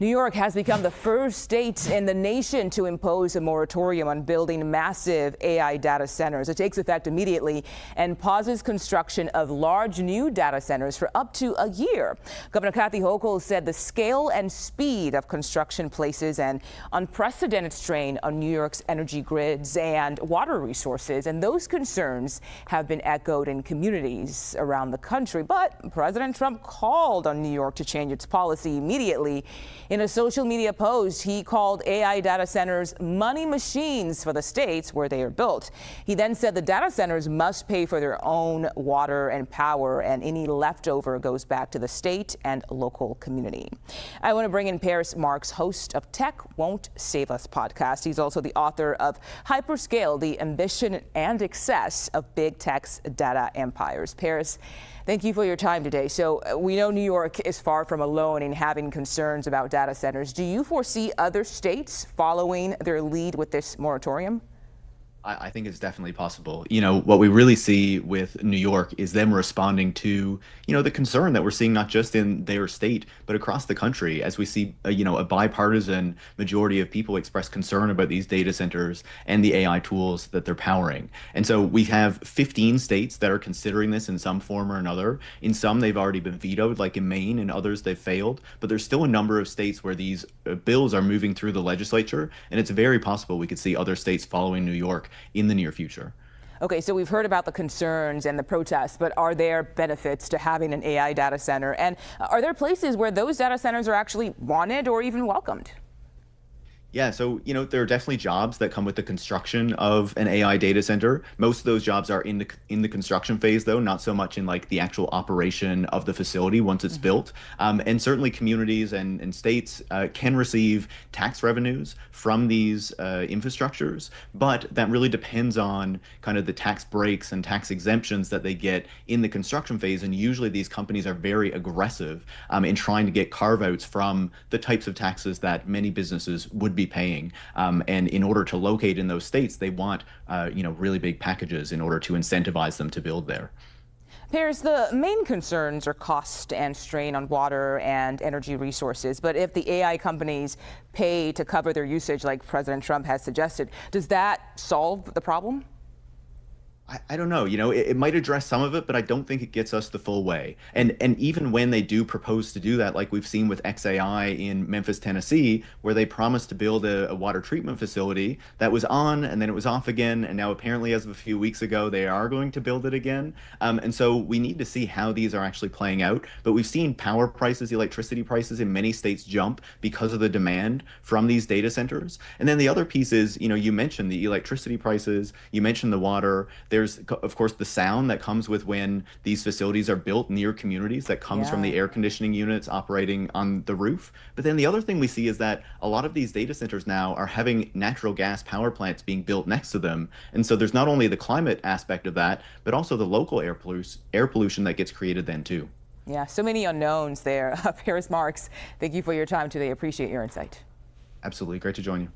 New York has become the first state in the nation to impose a moratorium on building massive AI data centers. It takes effect immediately and pauses construction of large new data centers for up to a year. Governor Kathy Hochul said the scale and speed of construction places an unprecedented strain on New York's energy grids and water resources, and those concerns have been echoed in communities around the country. But President Trump called on New York to change its policy immediately. In a social media post, he called AI data centers money machines for the states where they are built. He then said the data centers must pay for their own water and power, and any leftover goes back to the state and local community. I want to bring in Marx, host of Tech Won't Save Us podcast. He's also the author of Hyperscale, the Ambition and Excess of Big Tech's Data Empires. Paris, thank you for your time today. So we know New York is far from alone in having concerns about data centers. Do you foresee other states following their lead with this moratorium? I think it's definitely possible. What we really see with New York is them responding to, the concern that we're seeing not just in their state, but across the country, as we see, a bipartisan majority of people express concern about these data centers and the AI tools that they're powering. And so we have 15 states that are considering this in some form or another. In some, they've already been vetoed, like in Maine, and others they've failed. But there's still a number of states where these bills are moving through the legislature, and it's very possible we could see other states following New York in the near future. Okay, so we've heard about the concerns and the protests, but are there benefits to having an AI data center? And are there places where those data centers are actually wanted or even welcomed? Yeah, so, there are definitely jobs that come with the construction of an AI data center. Most of those jobs are in the construction phase, though, not so much in like the actual operation of the facility once it's built. And certainly communities and states can receive tax revenues from these infrastructures, but that really depends on kind of the tax breaks and tax exemptions that they get in the construction phase. And usually these companies are very aggressive in trying to get carve-outs from the types of taxes that many businesses would be paying. And in order to locate in those states, they want, really big packages in order to incentivize them to build there. Paris, the main concerns are cost and strain on water and energy resources. But if the AI companies pay to cover their usage, like President Trump has suggested, does that solve the problem? I don't know, it might address some of it, but I don't think it gets us the full way. And even when they do propose to do that, like we've seen with XAI in Memphis, Tennessee, where they promised to build a water treatment facility that was on and then it was off again. And now apparently as of a few weeks ago, they are going to build it again. And so we need to see how these are actually playing out. But we've seen power prices, electricity prices in many states jump because of the demand from these data centers. And then the other piece is, you mentioned the electricity prices, you mentioned the water. There's, of course, the sound that comes with when these facilities are built near communities that comes from the air conditioning units operating on the roof. But then the other thing we see is that a lot of these data centers now are having natural gas power plants being built next to them. And so there's not only the climate aspect of that, but also the local air pollution that gets created then too. Yeah, so many unknowns there. Paris Marx, thank you for your time today. Appreciate your insight. Absolutely. Great to join you.